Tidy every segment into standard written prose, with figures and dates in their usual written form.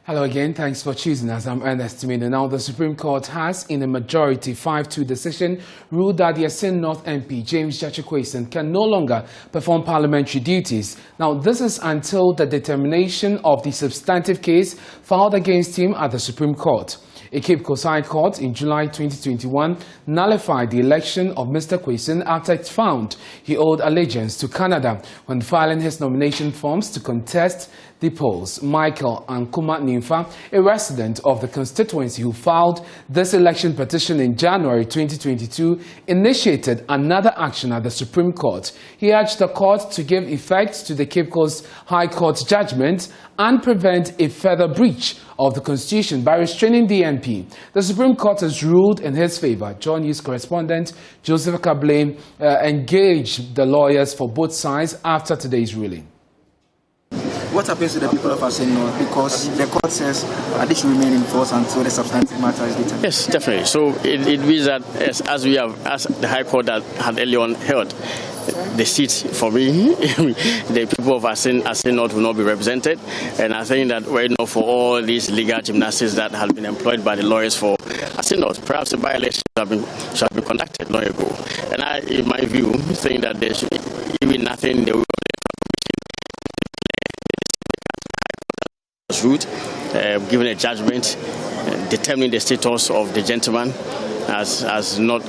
Hello again, thanks for choosing us. I'm Ernest Timino. Now, the Supreme Court has, in a majority 5-2 decision, ruled that the Assin North MP, James Kwesen, can no longer perform parliamentary duties. Now, this is until the determination of the substantive case filed against him at the Supreme Court. A Cape Coast High Court in July 2021 nullified the election of Mr. Kwesen after it found he owed allegiance to Canada when filing his nomination forms to contest the polls. Michael Ankuma Nimfa, a resident of the constituency who filed this election petition in January 2022, initiated another action at the Supreme Court. He urged the court to give effect to the Cape Coast High Court judgment and prevent a further breach of the Constitution by restraining the MP. The Supreme Court has ruled in his favor. John News correspondent Joseph Kablane engaged the lawyers for both sides after today's ruling. What happens to the people of Assin North? Because the court says this should remain in force until the substantive matter is determined. Yes, definitely. So it means that as the High Court that had earlier on held, the seats for me, the people of Assin North will not be represented. And I think that right now, for all these legal gymnastics that have been employed by the lawyers for Assin North, perhaps a by-election should have been conducted long ago. And I, in my view, think that there should be nothing they will route, given a judgment determining the status of the gentleman as not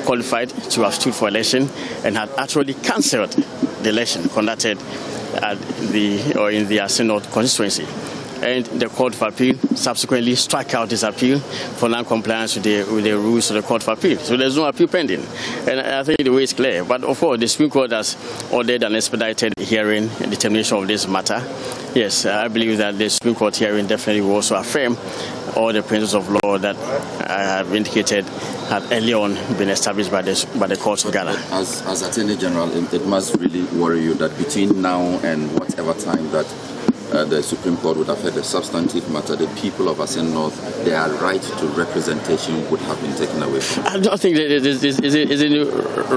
qualified to have stood for election and had actually cancelled the election conducted at in the Assin North constituency. And the Court of Appeal subsequently struck out this appeal for non-compliance with the rules of the Court of Appeal. So there's no appeal pending. And I think the way is clear. But of course, the Supreme Court has ordered an expedited hearing and determination of this matter. Yes, I believe that the Supreme Court hearing definitely will also affirm all the principles of law that I have indicated had early on been established by the courts of Ghana. As Attorney General, it must really worry you that between now and whatever time that the Supreme Court would have had a substantive matter, the people of Assin North, their right to representation would have been taken away from them. I don't think there's any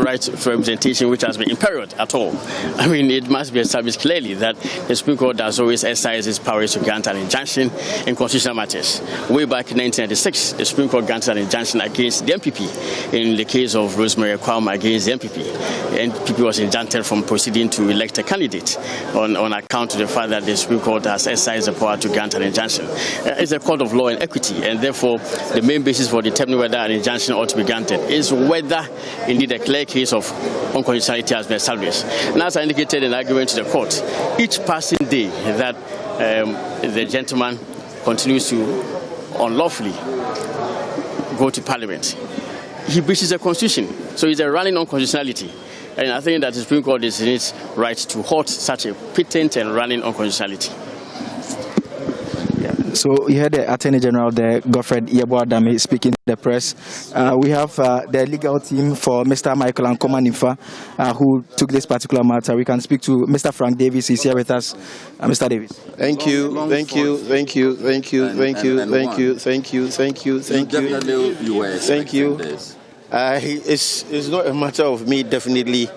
right to representation which has been imperiled at all. I mean, it must be established clearly that the Supreme Court does always exercise its powers to grant an injunction in constitutional matters. Way back in 1996, the Supreme Court granted an injunction against the MPP in the case of Rosemary Kwame against the MPP. The MPP was injuncted from proceeding to elect a candidate on account of the fact that the Supreme Court has exercised the power to grant an injunction. It's a court of law and equity, and therefore the main basis for determining whether an injunction ought to be granted is whether indeed a clear case of unconstitutionality has been established. And as I indicated in the argument to the court, each passing day that the gentleman continues to unlawfully go to Parliament, he breaches the Constitution. So it's a running unconstitutionality. And I think that the Supreme Court is in its right to halt such a patent and running unconstitutionality. So you heard the Attorney General there, Godfred Yeboadame, speaking to the press. We have the legal team for Mr. Michael Ankuma Nimfa, who took this particular matter. We can speak to Mr. Frank Davis. He's here with us. Mr. Davis. Thank you. It's not a matter of me definitely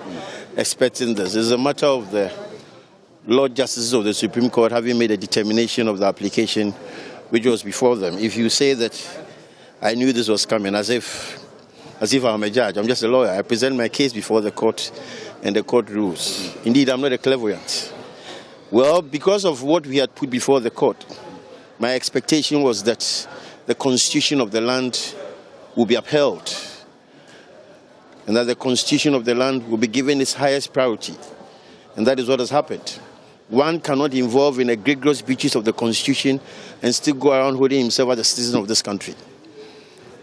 expecting this. It's a matter of the Lord Justices of the Supreme Court having made a determination of the application which was before them. If you say that I knew this was coming, as if I'm a judge, I'm just a lawyer. I present my case before the court and the court rules. Indeed, I'm not a clairvoyant. Well, because of what we had put before the court, my expectation was that the constitution of the land will be upheld, and that the constitution of the land will be given its highest priority. And that is what has happened. One cannot involve in egregious breaches of the constitution and still go around holding himself as a citizen of this country.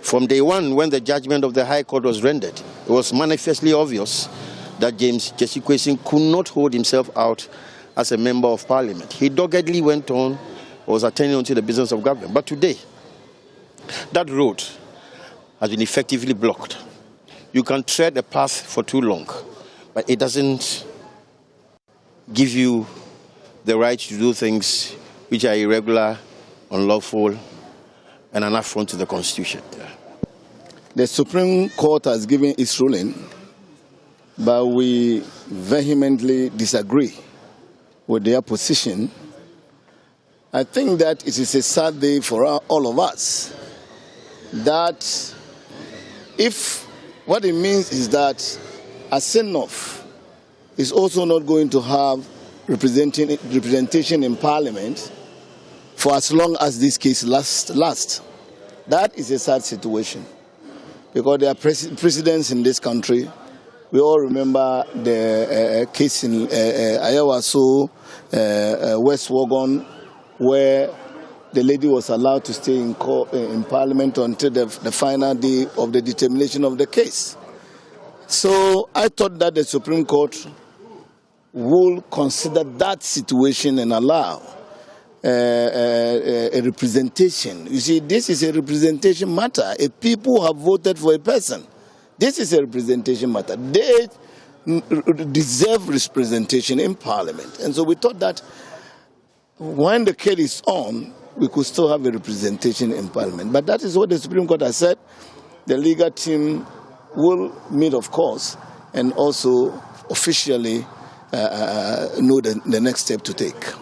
From day one, when the judgment of the High Court was rendered, it was manifestly obvious that James Kwesen could not hold himself out as a member of Parliament. He doggedly went on, was attending on to the business of government. But today, that road has been effectively blocked. You can tread a path for too long, but it doesn't give you the right to do things which are irregular, unlawful, and an affront to the Constitution. The Supreme Court has given its ruling, but we vehemently disagree with their position I think that it is a sad day for all of us. That if what it means is that Assin North is also not going to have representation in Parliament for as long as this case lasts. That is a sad situation because there are precedents in this country. We all remember the case in Ayawaso, West Wagon, where the lady was allowed to stay in Parliament until the final day of the determination of the case. So I thought that the Supreme Court will consider that situation and allow a representation. You see, this is a representation matter. If people have voted for a person, this is a representation matter. They deserve representation in Parliament. And so we thought that when the case is on, we could still have a representation in Parliament. But that is what the Supreme Court has said. The legal team will meet, of course, and also officially know the next step to take.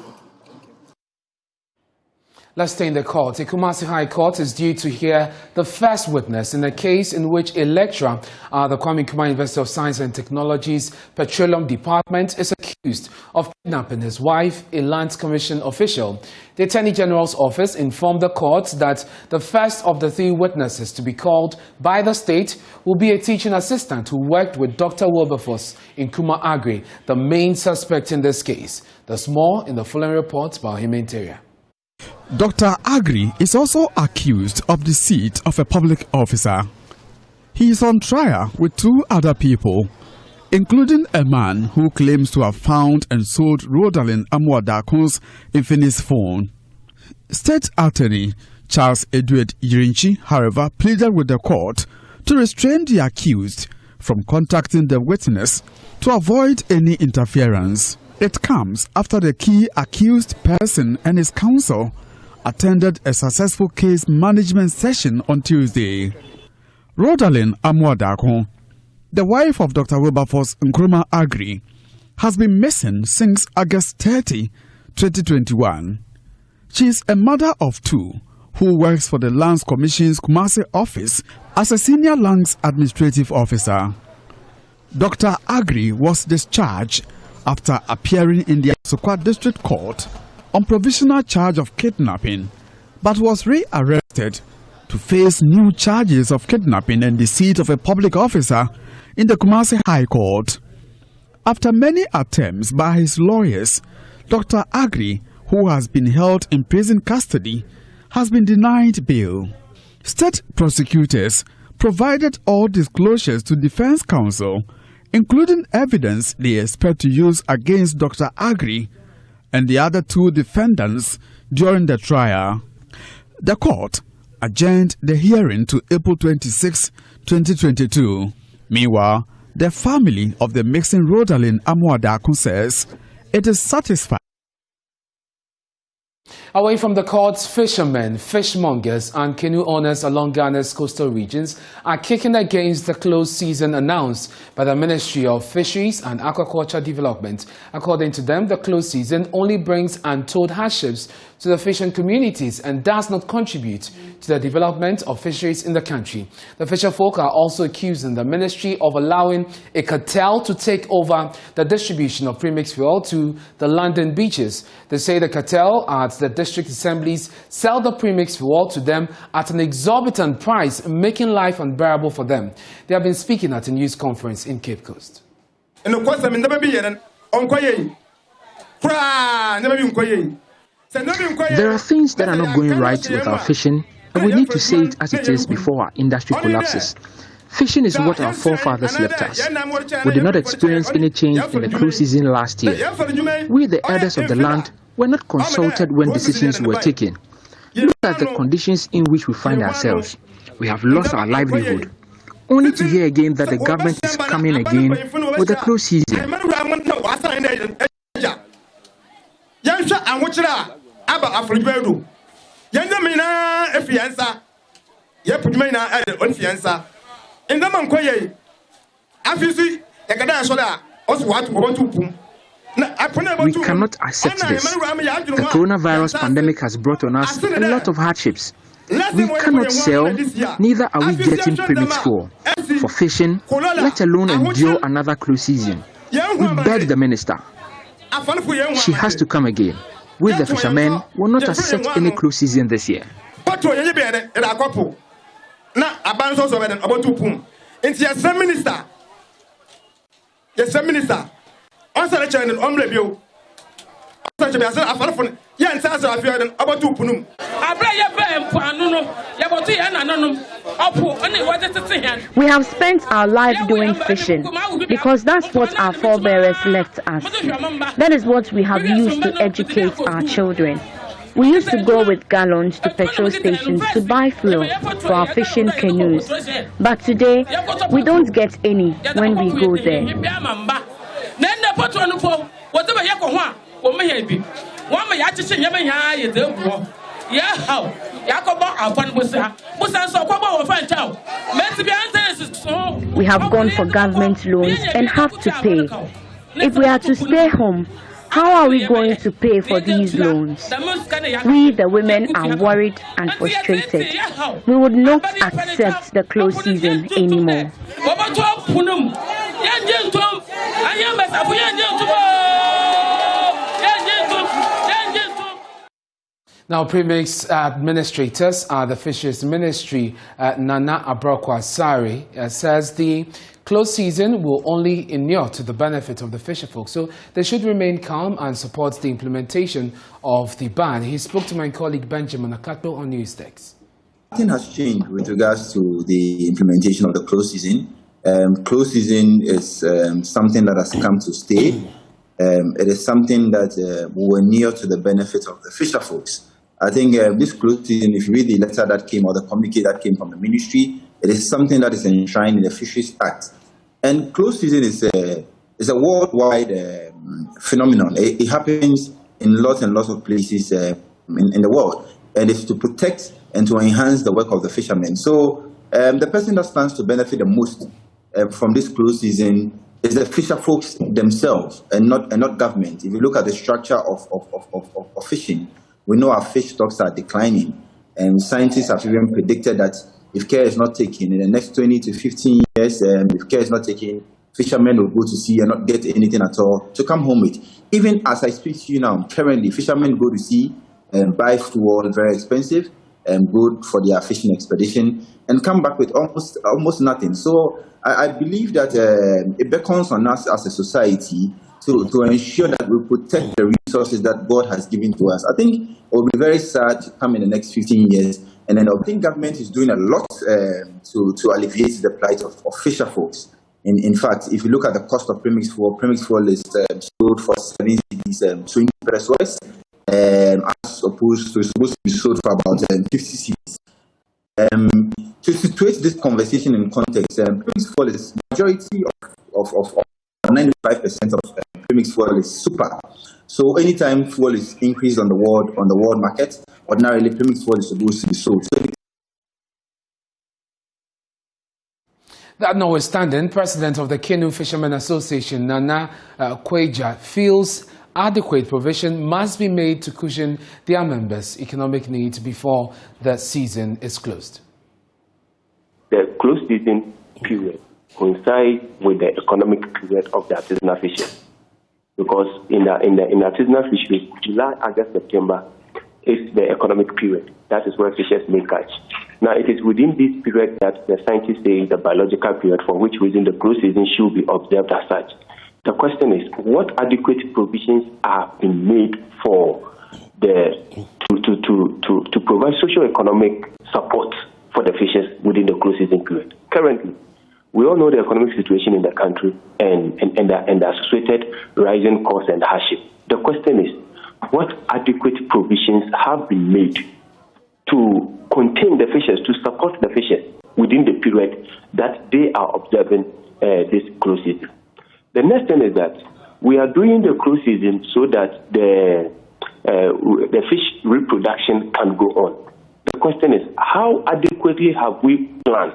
Let's stay in the court. The Kumasi High Court is due to hear the first witness in a case in which a lecturer at the Kwame Nkrumah University of Science and Technology's Petroleum Department is accused of kidnapping his wife, a Lands Commission official. The Attorney General's office informed the court that the first of the 3 witnesses to be called by the state will be a teaching assistant who worked with Dr. Wilberforce in Nkrumah Agri, the main suspect in this case. There's more in the following report by Hime Interior. Dr. Agri is also accused of deceit of a public officer. He is on trial with 2 other people, including a man who claims to have found and sold Rodalyn Amuadakun's Infinix phone. State Attorney Charles Edward Yirinchi, however, pleaded with the court to restrain the accused from contacting the witness to avoid any interference. It comes after the key accused person and his counsel attended a successful case management session on Tuesday. Rodalyn Amuadakun, the wife of Dr. Wilberforce Nkrumah Agri, has been missing since August 30, 2021. She is a mother of 2 who works for the Lands Commission's Kumasi office as a senior lands administrative officer. Dr. Agri was discharged after appearing in the Asokwa District Court on provisional charge of kidnapping, but was re-arrested to face new charges of kidnapping and deceit of a public officer in the Kumasi High Court. After many attempts by his lawyers, Dr. Agri, who has been held in prison custody, has been denied bail. State prosecutors provided all disclosures to defense counsel, including evidence they expect to use against Dr. Agri and the other 2 defendants during the trial. The court adjourned the hearing to April 26, 2022. Meanwhile, the family of the missing Rodalyn Amuadakun says it is satisfied. Away from the courts, fishermen, fishmongers and canoe owners along Ghana's coastal regions are kicking against the closed season announced by the Ministry of Fisheries and Aquaculture Development. According to them, the closed season only brings untold hardships to the fishing communities and does not contribute to the development of fisheries in the country. The fisherfolk are also accusing the ministry of allowing a cartel to take over the distribution of premixed fuel to the London beaches. They say the cartel at the district assemblies sell the premixed fuel to them at an exorbitant price, making life unbearable for them. They have been speaking at a news conference in Cape Coast. There are things that are not going right with our fishing, and we need to say it as it is before our industry collapses. Fishing is what our forefathers left us. We did not experience any change in the cruise season last year. We, the elders of the land, were not consulted when decisions were taken. Look at the conditions in which we find ourselves. We have lost our livelihood, only to hear again that the government is coming again with the close season. We cannot accept this. The coronavirus pandemic has brought on us a lot of hardships. We cannot sell, neither are we getting premix for fishing, let alone endure another close season. We beg the minister. She has to come again. We, the fishermen, will not accept any close season this year. We have spent our life doing fishing because that's what our forebears left us. That is what we have used to educate our children. We used to go with gallons to petrol stations to buy fuel for our fishing canoes. But today, we don't get any when we go there. We have gone for government loans and have to pay. If we are to stay home, how are we going to pay for these loans? We, the women, are worried and frustrated. We would not accept the close season anymore. Now, premix administrators are the Fisheries Ministry. Nana Abrokwa Sari says the close season will only inure to the benefit of the fisherfolk, so they should remain calm and support the implementation of the ban. He spoke to my colleague Benjamin Akato on Newsdesk. Nothing has changed with regards to the implementation of the close season. Close season is something that has come to stay. It is something that will inure to the benefit of the fisherfolks. I think this close season, if you read the letter that came or the communique that came from the ministry, it is something that is enshrined in the Fisheries Act. And close season is a worldwide phenomenon. It happens in lots and lots of places in the world. And it's to protect and to enhance the work of the fishermen. So the person that stands to benefit the most from this close season is the fisherfolks themselves and not government. If you look at the structure of fishing, we know our fish stocks are declining, and scientists have even predicted that if care is not taken in the next 20 to 15 years, if care is not taken, fishermen will go to sea and not get anything at all to come home with. Even as I speak to you now, currently, fishermen go to sea and buy fuel, very expensive, and go for their fishing expedition and come back with almost nothing. So I believe that it beckons on us as a society to ensure that we protect the resources that God has given to us. I think it will be very sad to come in the next 15 years. And then I think government is doing a lot to alleviate the plight of fisher folks. In fact, if you look at the cost of premix fuel is sold for 7 cedis, 20 pesos, as opposed to, it's supposed to be sold for about 50 cedis. To situate this conversation in context, premix fuel is majority of 95% of premix fuel is super. So anytime fuel is increased on the world market, ordinarily premix fuel is supposed to be sold. So that notwithstanding, President of the Canoe Fishermen Association, Nana Kweja, feels adequate provision must be made to cushion their members' economic needs before the season is closed. The close season period coincides with the economic period of the artisanal fisheries, because in artisanal fisheries, July, August, September is the economic period. That is where fishers may catch. Now, it is within this period that the scientists say is the biological period, for which reason the close season should be observed as such. The question is, what adequate provisions are being made for to provide socio-economic support for the fishers within the close season period? Currently, we all know the economic situation in the country and the associated rising costs and hardship. The question is, what adequate provisions have been made to contain the fishers, to support the fishers within the period that they are observing this close season? The next thing is that we are doing the close season so that the fish reproduction can go on. The question is, how adequately have we planned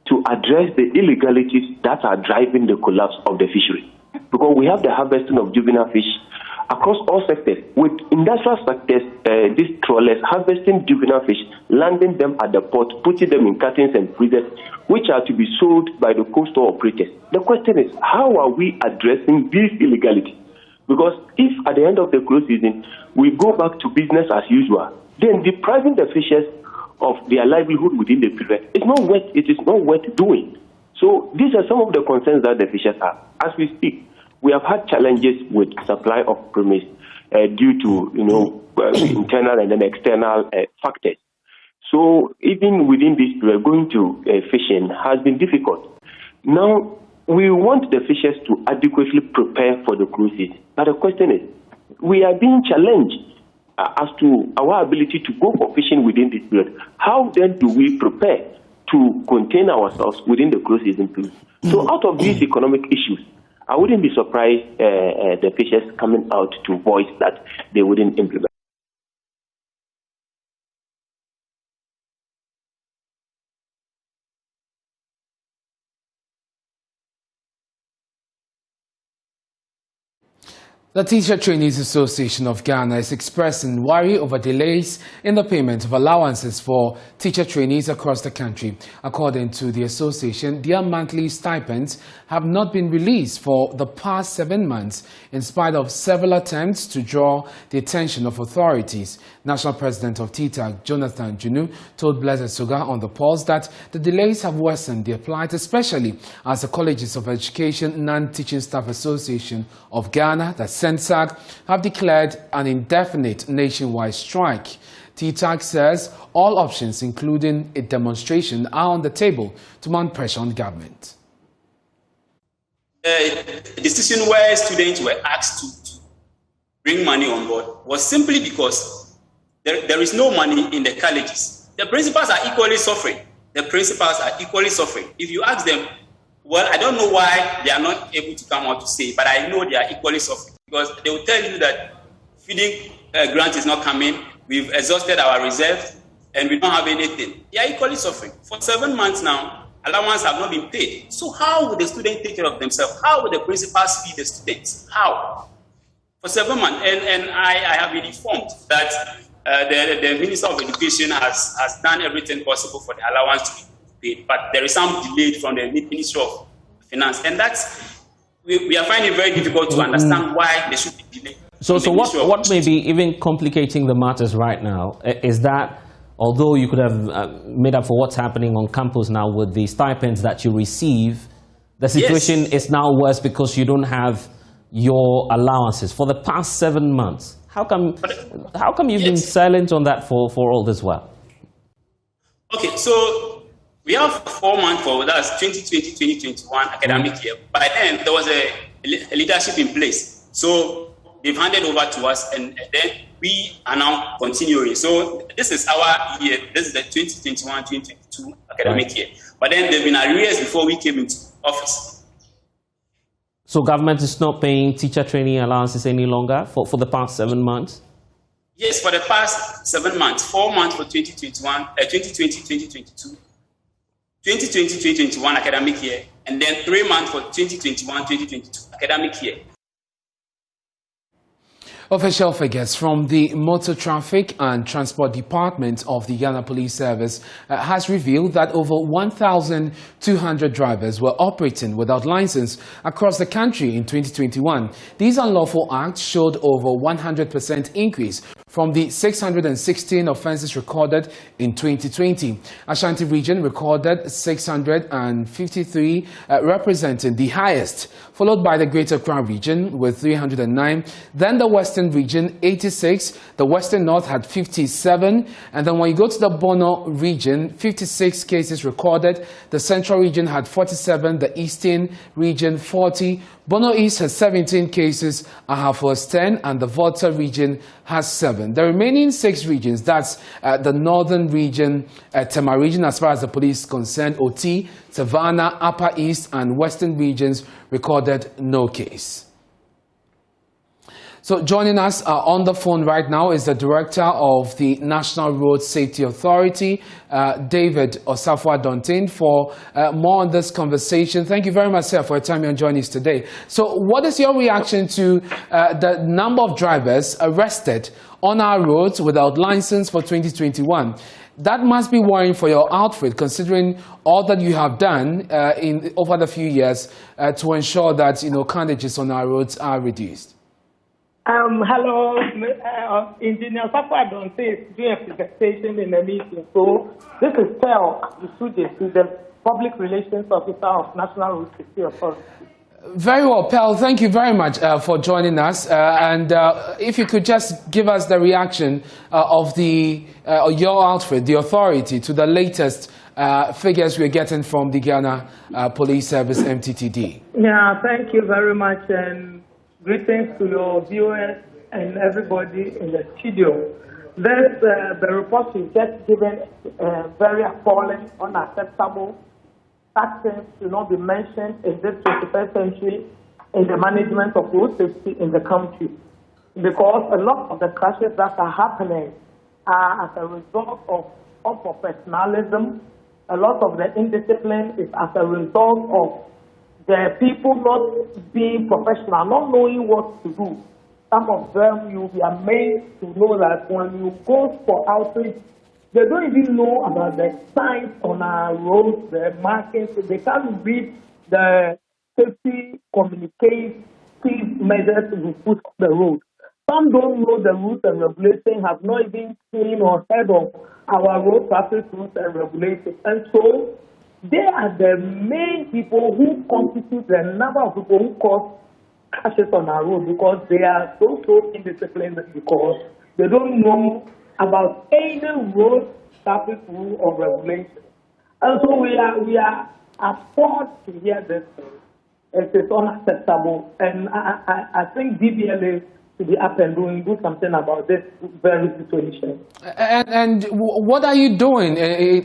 to address the illegalities that are driving the collapse of the fishery? because we have the harvesting of juvenile fish across all sectors, with industrial sectors, these trawlers harvesting juvenile fish, landing them at the port, putting them in cartons and freezers, which are to be sold by the coastal operators. The question is, how are we addressing this illegality? Because if at the end of the cruise season, we go back to business as usual, then depriving the fishers of their livelihood within the period, it is not worth doing. So these are some of the concerns that the fishers have. As we speak, we have had challenges with supply of premise due to internal and then external factors. So even within this period, going to fishing has been difficult. Now we want the fishers to adequately prepare for the cruise season. But the question is, we are being challenged as to our ability to go for fishing within this period. How then do we prepare to contain ourselves within the cruise season period? So out of these economic issues, I wouldn't be surprised the fishers coming out to voice that they wouldn't implement. The Teacher Trainees Association of Ghana is expressing worry over delays in the payment of allowances for teacher trainees across the country. According to the association, their monthly stipends have not been released for the past 7 months in spite of several attempts to draw the attention of authorities. National President of TTAG, Jonathan Junu, told Blessed Suga on the Pulse that the delays have worsened their plight, especially as the Colleges of Education Non-Teaching Staff Association of Ghana, the CENSAG, have declared an indefinite nationwide strike. TTAG says all options, including a demonstration, are on the table to mount pressure on government. The decision where students were asked to bring money on board was simply because there is no money in the colleges. The principals are equally suffering. If you ask them, well, I don't know why they are not able to come out to say, but I know they are equally suffering because they will tell you that feeding grant is not coming, we've exhausted our reserves, and we don't have anything. They are equally suffering. For 7 months now, allowance have not been paid. So how would the students take care of themselves? How would the principals feed the students? How? For 7 months. And I have been informed that the Minister of Education has done everything possible for the allowance to be paid, but there is some delay from the Ministry of Finance. And we are finding it very difficult to understand why there should be delay. So what may be even complicating the matters right now is that although you could have made up for what's happening on campus now with the stipends that you receive, the situation is now worse because you don't have your allowances for the past 7 months. How come you've been silent on that for all this while? Okay, so we have 4 months for that's 2020-2021 academic year. By then there was a leadership in place, so they've handed over to us, and then we are now continuing. So this is our year. This is the 2021-2022 academic year. But then there have been arrears before we came into office. So government is not paying teacher trainee allowances any longer for the past 7 months? Yes, for the past 7 months. 4 months for 2020-2022, 2020-2021 academic year, and then 3 months for 2021-2022 academic year. Official figures from the Motor Traffic and Transport Department of the Ghana Police Service has revealed that over 1,200 drivers were operating without license across the country in 2021. These unlawful acts showed over 100% increase from the 616 offences recorded in 2020. Ashanti region recorded 653, representing the highest, followed by the Greater Accra region with 309, then the Western region 86, the Western North had 57, and then when you go to the Bono region, 56 cases recorded, the Central region had 47, the Eastern region 40, Bono East has 17 cases, Ahafo has 10, and the Volta region has 7. The remaining 6 regions, that's the Northern region, Tema region as far as the police is concerned, OT, Savannah, Upper East, and Western regions recorded no case. So joining us on the phone right now is the Director of the National Road Safety Authority, David Osafo-Adontin, for more on this conversation. Thank you very much, sir, for your time and joining us today. So what is your reaction to the number of drivers arrested on our roads without license for 2021? That must be worrying for your outfit, considering all that you have done over the few years to ensure that carnages on our roads are reduced. Hello, Engineer Osafo-Adontin is doing a presentation in a meeting. So this is Pearl, the Public Relations Officer of National Road Safety Authority. Very well, Pearl, thank you very much for joining us. And if you could just give us the reaction of your outfit, the authority, to the latest figures we're getting from the Ghana Police Service, MTTD. Yeah, thank you very much. And greetings to your viewers and everybody in the studio. The report you just given very appalling, unacceptable. Actions should not be mentioned in this 21st century in the management of road safety in the country, because a lot of the crashes that are happening are as a result of unprofessionalism. A lot of the indiscipline is as a result of the people not being professional, not knowing what to do. Some of them, you'll be amazed to know that when you go for outreach, they don't even know about the signs on our roads, the markings. They can't read the safety communicative measures we put on the road. Some don't know the rules and regulations, have not even seen or heard of our road traffic rules and regulations. And so they are the main people who constitute the number of people who cause crashes on our road, because they are so indisciplined, because they don't know about any road traffic rule or regulation. And so we are appalled to hear this thing. It is unacceptable. And I think DBLA should be up and do something about this very situation. And what are you doing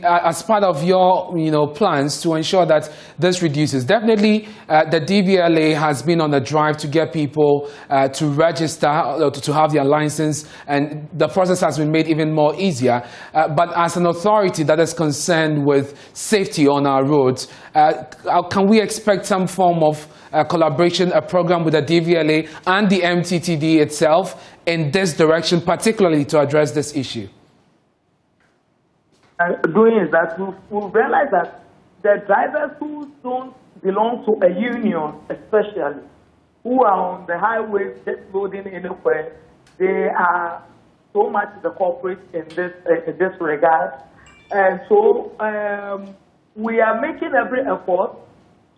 as part of your plans to ensure that this reduces? Definitely, the DBLA has been on a drive to get people to register, to have their license, and the process has been made even more easier. But as an authority that is concerned with safety on our roads, can we expect some form of collaboration, a program with the DVLA and the MTTD itself in this direction, particularly to address this issue? Doing is that we realize that the drivers who don't belong to a union, especially, who are on the highways just loading anywhere, they are so much the corporate in this regard. And so we are making every effort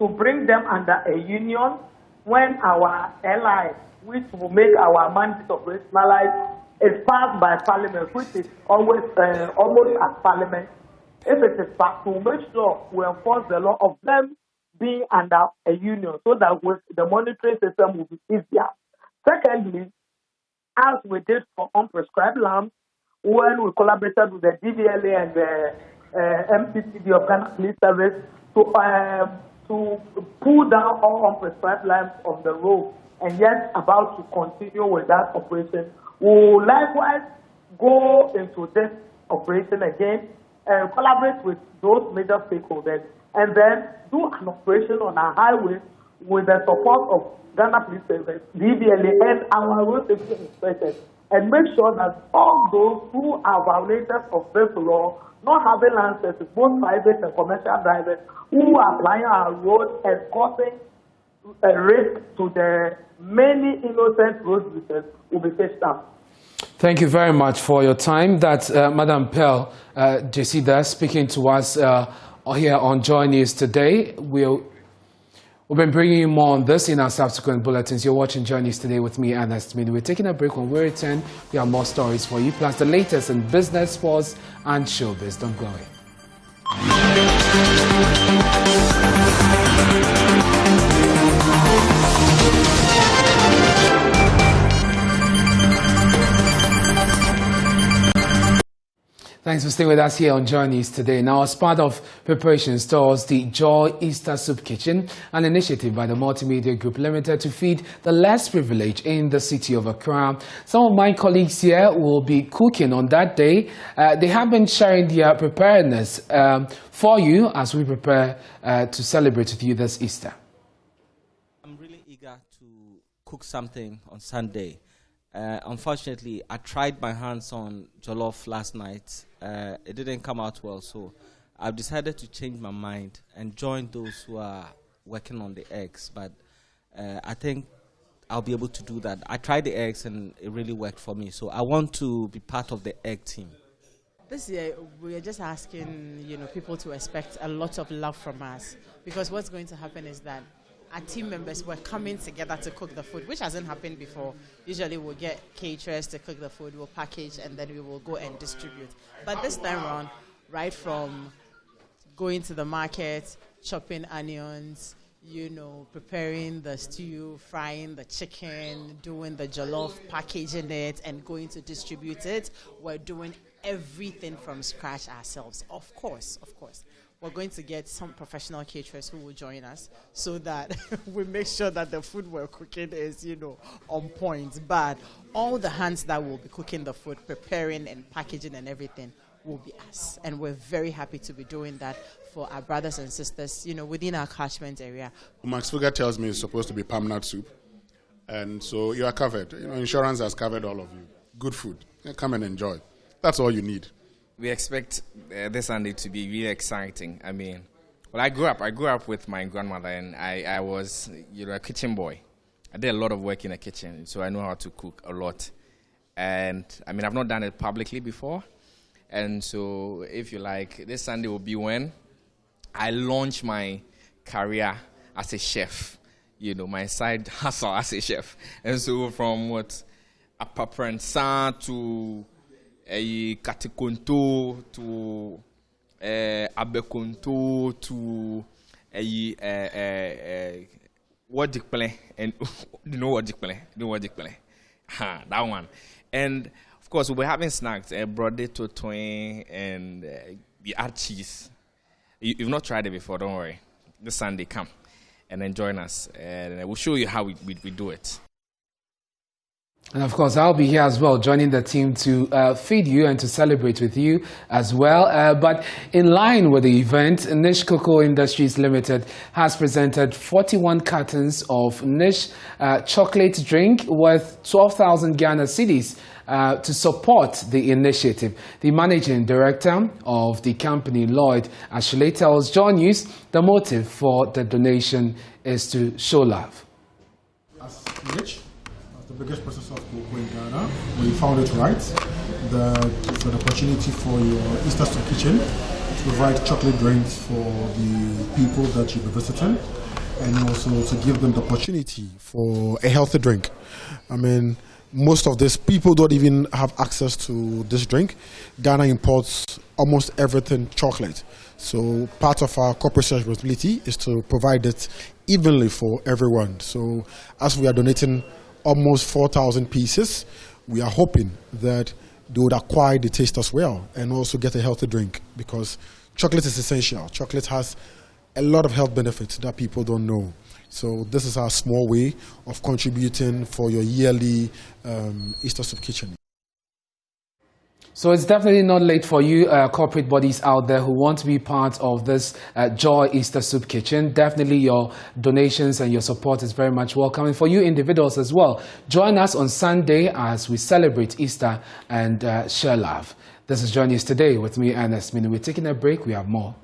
to bring them under a union when our LI, which will make our mandate operationalized, is passed by Parliament, which is always almost at Parliament. If it is passed, we'll make sure we enforce the law of them being under a union, so that the monitoring system will be easier. Secondly, as we did for unprescribed lamps, when we collaborated with the DVLA and the MPCD of Ghana Police Service to pull down all unprescribed lamps on the road, and yet about to continue with that operation. We will likewise go into this operation again and collaborate with those major stakeholders, and then do an operation on our highways with the support of Ghana Police Service, DVLA, and our road safety inspectors, and make sure that all those who are violators of this law, not having licenses, both private and commercial drivers, who are applying our roads and causing a risk to the many innocent road users, will be faced up. Thank you very much for your time. That's Madam Pearl Jesida speaking to us here on Joy News today. We've been bringing you more on this in our subsequent bulletins. You're watching Joy News today with me, Ernest Mini. We're taking a break. When we return, we have more stories for you, plus the latest in business, sports, and showbiz. Don't go away. Thank Thanks for staying with us here on Joy News today. Now, as part of preparations towards the Joy Easter Soup Kitchen, an initiative by the Multimedia Group Limited to feed the less privileged in the city of Accra, some of my colleagues here will be cooking on that day. They have been sharing their preparedness for you as we prepare to celebrate with you this Easter. I'm really eager to cook something on Sunday. Unfortunately, I tried my hands on jollof last night. It didn't come out well, so I've decided to change my mind and join those who are working on the eggs. But I think I'll be able to do that. I tried the eggs and it really worked for me, so I want to be part of the egg team. This year, we are just asking, people to expect a lot of love from us, because what's going to happen is that our team members were coming together to cook the food, which hasn't happened before. Usually we'll get caterers to cook the food, we'll package, and then we will go and distribute. But this time around, right from going to the market, chopping onions, preparing the stew, frying the chicken, doing the jollof, packaging it, and going to distribute it, we're doing everything from scratch ourselves. Of course. We're going to get some professional caterers who will join us so that we make sure that the food we're cooking is, on point. But all the hands that will be cooking the food, preparing and packaging and everything will be us. And we're very happy to be doing that for our brothers and sisters, within our catchment area. Max Fugger tells me it's supposed to be palm-nut soup. And so you are covered. Insurance has covered all of you. Good food. Come and enjoy. That's all you need. We expect this Sunday to be really exciting. I grew up with my grandmother, and I was, a kitchen boy. I did a lot of work in the kitchen, so I know how to cook a lot. And I've not done it publicly before. And so, if you like, this Sunday will be when I launch my career as a chef. My side hustle as a chef. And so, from Apapransa to Katikonto to Abekonto to what Dikpele, and you know what Dikpele? That one. And of course we'll be having snacks, brode to twine and the art cheese. You've not tried it before, don't worry. This Sunday come and join us, and we'll show you how we do it. And of course, I'll be here as well, joining the team to feed you and to celebrate with you as well. But in line with the event, Niche Cocoa Industries Limited has presented 41 cartons of Niche chocolate drink worth 12,000 Ghana cedis to support the initiative. The managing director of the company, Lloyd Ashley, tells Joy News the motive for the donation is to show love. As Niche, the biggest processor of cocoa in Ghana, we found it right that it's an opportunity for your Easter Soup Kitchen to provide chocolate drinks for the people that you'll be visiting, and also to give them the opportunity for a healthy drink. Most of these people don't even have access to this drink. Ghana imports almost everything chocolate. So part of our corporate responsibility is to provide it evenly for everyone. So as we are donating almost 4,000 pieces, we are hoping that they would acquire the taste as well and also get a healthy drink, because chocolate is essential. Chocolate has a lot of health benefits that people don't know. So this is our small way of contributing for your yearly Easter Soup Kitchen. So it's definitely not late for you corporate bodies out there who want to be part of this Joy Easter Soup Kitchen. Definitely your donations and your support is very much welcome. And for you individuals as well, join us on Sunday as we celebrate Easter and share love. This is Joy News Today with me, Ernest Minu. We're taking a break. We have more.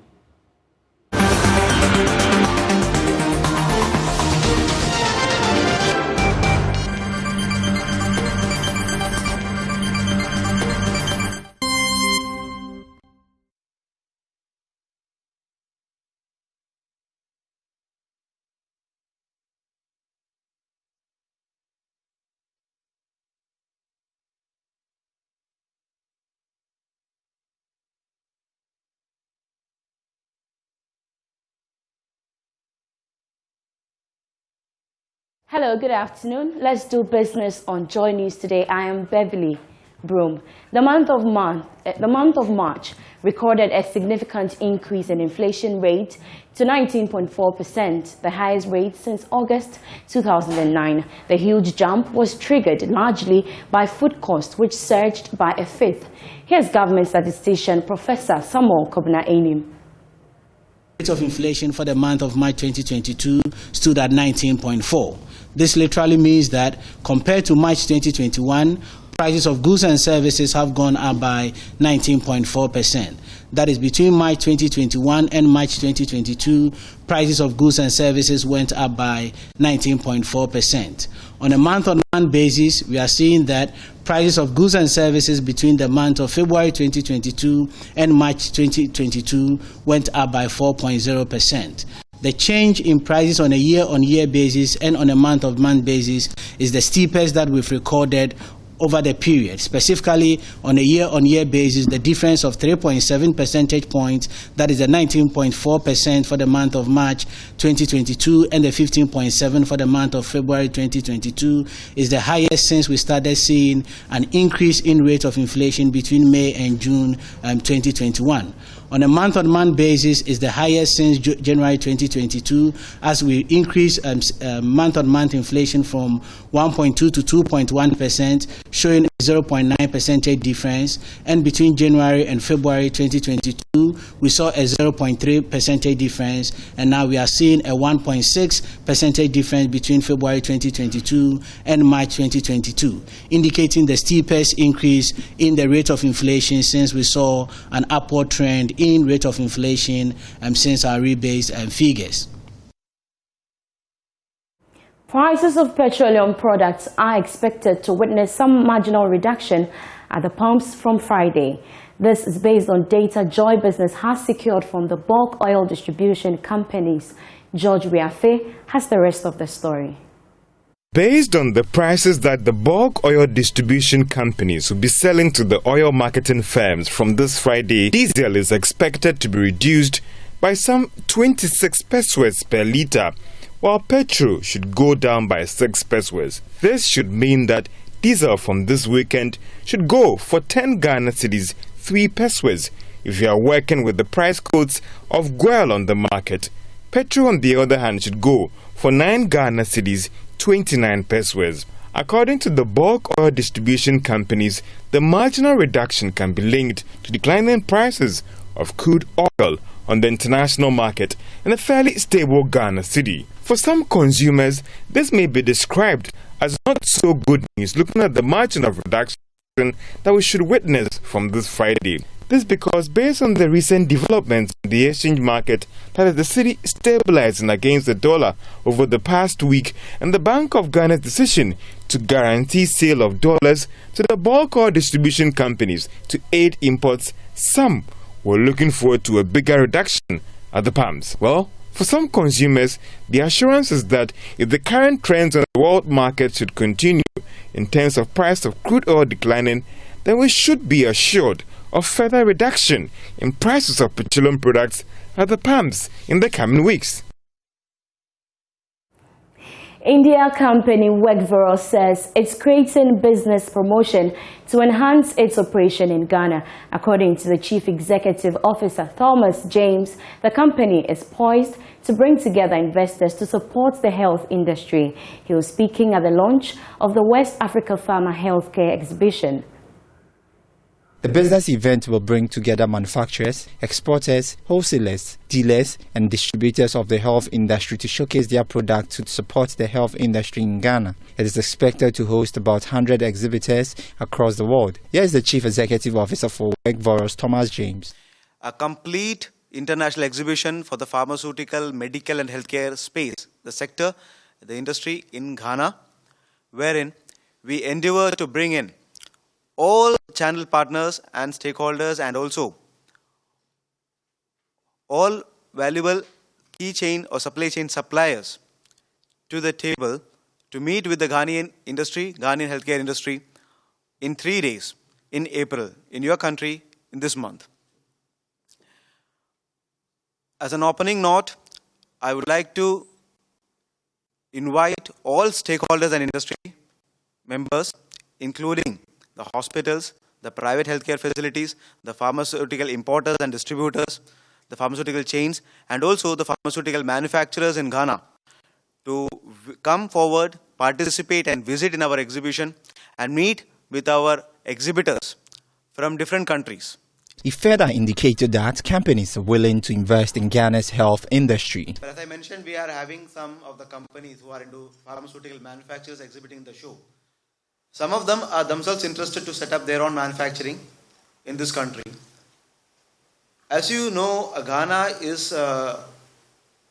Hello, good afternoon. Let's do business on Joy News Today. I am Beverly. broom. The month of March recorded a significant increase in inflation rate to 19.4%, the highest rate since August 2009. The huge jump was triggered largely by food costs, which surged by a fifth. Here's government statistician Professor Samuel Kobna-Enim. The rate of inflation for the month of March 2022 stood at 19.4. This literally means that compared to March 2021, prices of goods and services have gone up by 19.4%. That is, between March 2021 and March 2022, prices of goods and services went up by 19.4%. On a month-on-month basis, we are seeing that prices of goods and services between the month of February 2022 and March 2022 went up by 4.0%. The change in prices on a year-on-year basis and on a month-on-month basis is the steepest that we've recorded over the period. Specifically, on a year-on-year basis, the difference of 3.7 percentage points, that is the 19.4% for the month of March 2022 and the 15.7% for the month of February 2022, is the highest since we started seeing an increase in rate of inflation between May and June 2021. On a month-on-month basis is the highest since January 2022, as we increased month-on-month inflation from 1.2 to 2.1%, showing a 0.9 percentage difference. And between January and February 2022, we saw a 0.3 percentage difference, and now we are seeing a 1.6 percentage difference between February 2022 and March 2022, indicating the steepest increase in the rate of inflation since we saw an upward trend in rate of inflation since our rebase figures. Prices of petroleum products are expected to witness some marginal reduction at the pumps from Friday. This is based on data Joy Business has secured from the bulk oil distribution companies. George Riafe has the rest of the story. Based on the prices that the bulk oil distribution companies will be selling to the oil marketing firms from this Friday, diesel is expected to be reduced by some 26 pesos per litre, while petrol should go down by 6 pesos. This should mean that diesel from this weekend should go for 10 Ghana cedis, 3 pesos, if you are working with the price codes of Guel on the market. Petrol, on the other hand, should go for 9 Ghana cedis, 29 pesos. According to the bulk oil distribution companies, the marginal reduction can be linked to declining prices of crude oil on the international market and a fairly stable Ghana cedi. For some consumers, this may be described as not so good news, looking at the margin of reduction that we should witness from this Friday. This because, based on the recent developments in the exchange market, that is the cedi stabilizing against the dollar over the past week, and the Bank of Ghana's decision to guarantee sale of dollars to the bulk oil distribution companies to aid imports, some were looking forward to a bigger reduction at the pumps. Well, for some consumers, the assurance is that if the current trends on the world market should continue in terms of price of crude oil declining, then we should be assured of further reduction in prices of petroleum products at the pumps in the coming weeks. India company Workvero says it's creating business promotion to enhance its operation in Ghana. According to the Chief Executive Officer, Thomas James, the company is poised to bring together investors to support the health industry. He was speaking at the launch of the West Africa Pharma Healthcare Exhibition. The business event will bring together manufacturers, exporters, wholesalers, dealers and distributors of the health industry to showcase their products to support the health industry in Ghana. It is expected to host about 100 exhibitors across the world. Here is the Chief Executive Officer for Workvero, Thomas James. A complete international exhibition for the pharmaceutical, medical and healthcare space, the sector, the industry in Ghana, wherein we endeavor to bring in all channel partners and stakeholders and also all valuable key chain or supply chain suppliers to the table to meet with the Ghanaian industry, Ghanaian healthcare industry in 3 days in April in your country in this month. As an opening note, I would like to invite all stakeholders and industry members, including the hospitals, the private healthcare facilities, the pharmaceutical importers and distributors, the pharmaceutical chains, and also the pharmaceutical manufacturers in Ghana to come forward, participate and visit in our exhibition and meet with our exhibitors from different countries. He further indicated that companies are willing to invest in Ghana's health industry. But as I mentioned, we are having some of the companies who are into pharmaceutical manufacturers exhibiting in the show. Some of them are themselves interested to set up their own manufacturing in this country. As you know, Ghana is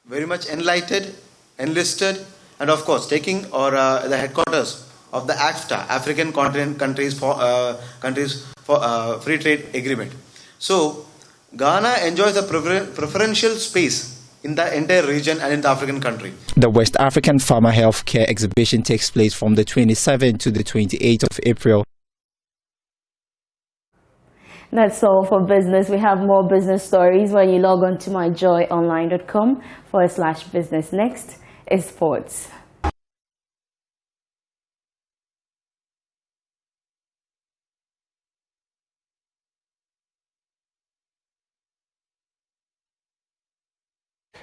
very much enlightened, enlisted, and of course taking the headquarters of the AFTA, African Continent Countries for Free Trade Agreement. So, Ghana enjoys a preferential space in the entire region and in the African country. The West African Pharma Healthcare exhibition takes place from the 27th to the 28th of April. That's all for business. We have more business stories when you log on to myjoyonline.com/business. Next is sports.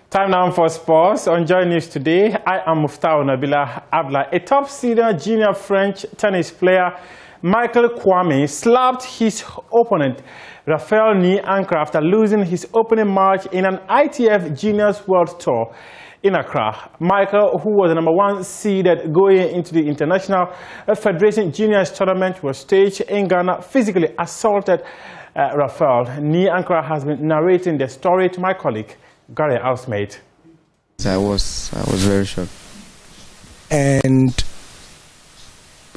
Time now for sports. On Joy News today, I am Muftau Nabila Abla. A top senior junior French tennis player, Michael Kwame, slapped his opponent, Rafael Ankra, after losing his opening match in an ITF Juniors World Tour in Accra. Michael, who was the #1 seeded going into the International Federation Juniors Tournament, was staged in Ghana, physically assaulted Rafael. Ankra has been narrating the story to my colleague, Gary Housemate. I was very shocked. And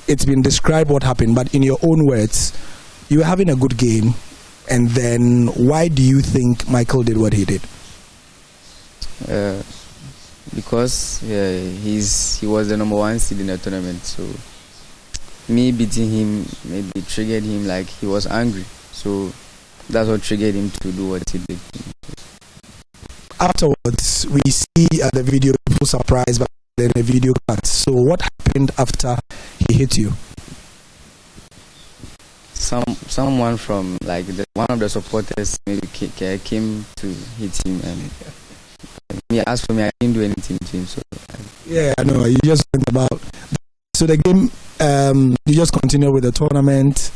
it's been described what happened, but in your own words, you were having a good game, and then why do you think Michael did what he did? Because he was the #1 seed in the tournament, so me beating him maybe triggered him, like he was angry, so that's what triggered him to do what he did. Afterwards, we see the video, people surprised, but then the video cuts. So what happened after he hit you? Someone from one of the supporters maybe came to hit him, and as for me, I didn't do anything to him. So yeah, I know. You just went about. So the game, you just continue with the tournament,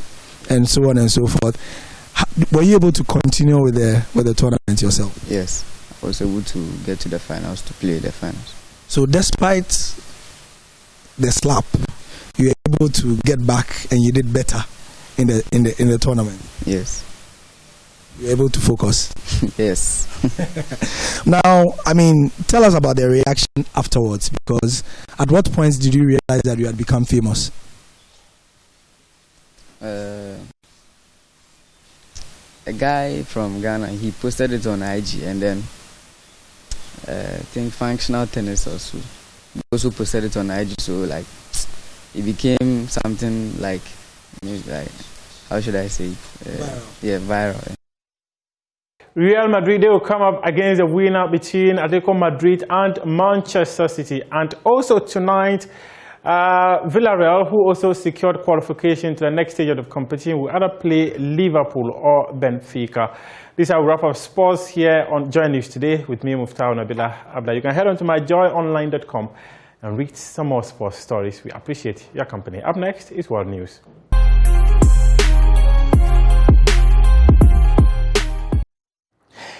and so on and so forth. Were you able to continue with the tournament yourself? Yes. Was able to get to the finals, to play the finals. So despite the slap, you were able to get back and you did better in the tournament. Yes. You were able to focus. Yes. Now, tell us about the reaction afterwards, because at what point did you realize that you had become famous? A guy from Ghana, he posted it on IG, and then I think Functional Tennis also posted it on IG, so it became something like how should I say it? Viral. Real Madrid, they will come up against the winner between Atletico Madrid and Manchester City. And also tonight, Villarreal, who also secured qualification to the next stage of the competition, will either play Liverpool or Benfica. This is our wrap up sports here on Joy News today with me, Muftau Nabila Abla. You can head on to myjoyonline.com and read some more sports stories. We appreciate your company. Up next is World News.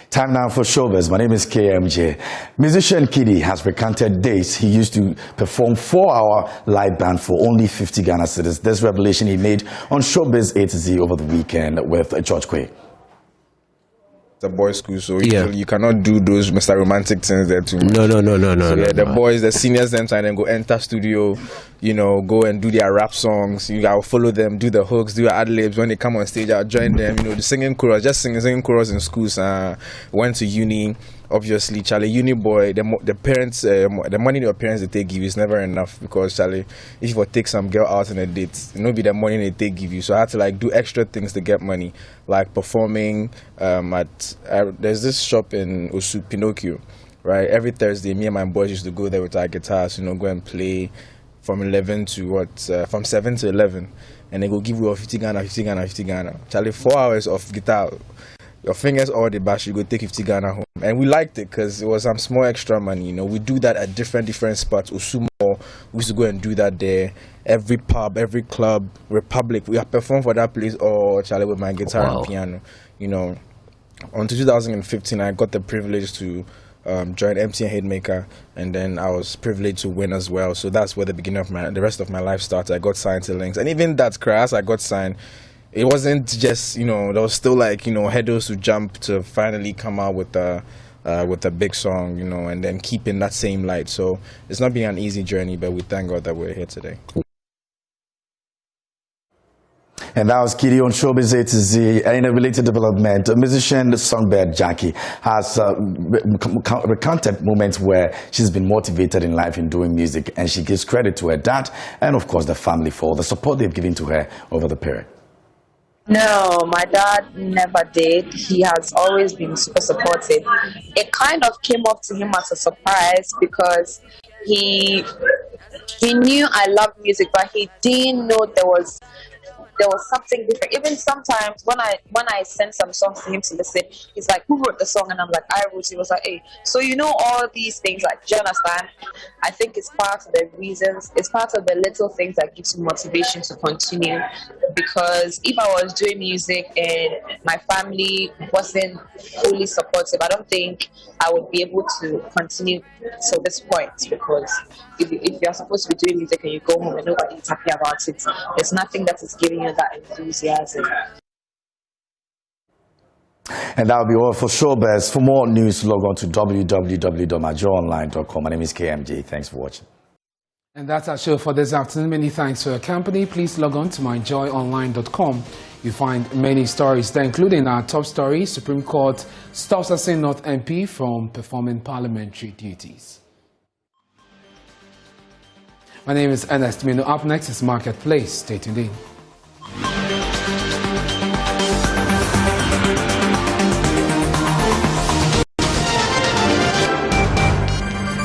Time now for Showbiz. My name is KMJ. Musician Kiddy has recanted days he used to perform 4-hour live band for only 50 Ghana cedis. This revelation he made on Showbiz A to Z over the weekend with George Quay. It's a boys' school, so you cannot do those Mr. Romantic things there too much. No. The boys, the seniors, them time then go enter studio, go and do their rap songs. I'll follow them, do the hooks, do ad libs. When they come on stage, I'll join them. The singing chorus, just singing chorus in schools. Went to uni. Obviously, Charlie, uni boy, the parents, the money your parents they give you is never enough, because Charlie, if you take some girl out on a date, it no be the money they give you. So I had to do extra things to get money, like performing there's this shop in Osu, Pinocchio, right? Every Thursday, me and my boys used to go there with our guitars, go and play from 11 to from 7 to 11, and they go give you 50 Ghana, 50 Ghana, 50 Ghana. Charlie, 4 hours of guitar, your fingers all the bash, you go take 50 Ghana home. And we liked it because it was some small extra money. You know, we do that at different spots. Usumo, we used to go and do that there. Every pub, every club, Republic, we have performed for that place or Charlie with my guitar and piano. You know, until 2015, I got the privilege to join MC and Hitmaker, and then I was privileged to win as well. So that's where the beginning of the rest of my life started. I got signed to Lynx, and even that crash, I got signed. It wasn't just, you know, there was still like, you know, hurdles to jump to finally come out with a big song, you know, and then keep in that same light. So it's not been an easy journey, but we thank God that we're here today. And that was Kitty on Showbiz A to Z. In a related development, musician Songbird Jackie has recounted moments where she's been motivated in life in doing music, and she gives credit to her dad and, of course, the family for the support they've given to her over the period. No, my dad never did. He has always been super supportive. It kind of came up to him as a surprise because he knew I loved music, but he didn't know there was something different. Even sometimes when I send some songs to him to listen, he's like, "Who wrote the song?" And I'm like, "I wrote it." He was like, "Hey, so you know all these things, like, do you understand?" I think it's part of the reasons, it's part of the little things that gives me motivation to continue. Because if I was doing music and my family wasn't fully supportive, I don't think I would be able to continue to this point. Because if you're supposed to be doing music and you go home and nobody is happy about it, there's nothing that is giving you that enthusiasm. And that will be all for Showbiz. For more news, log on to www.majoronline.com. My name is KMJ. Thanks for watching. And that's our show for this afternoon. Many thanks for your company. Please log on to myjoyonline.com. You find many stories there, including our top story: Supreme Court stops Assin North MP from performing parliamentary duties. My name is Ernest Mino. Up next is Marketplace. Stay tuned in.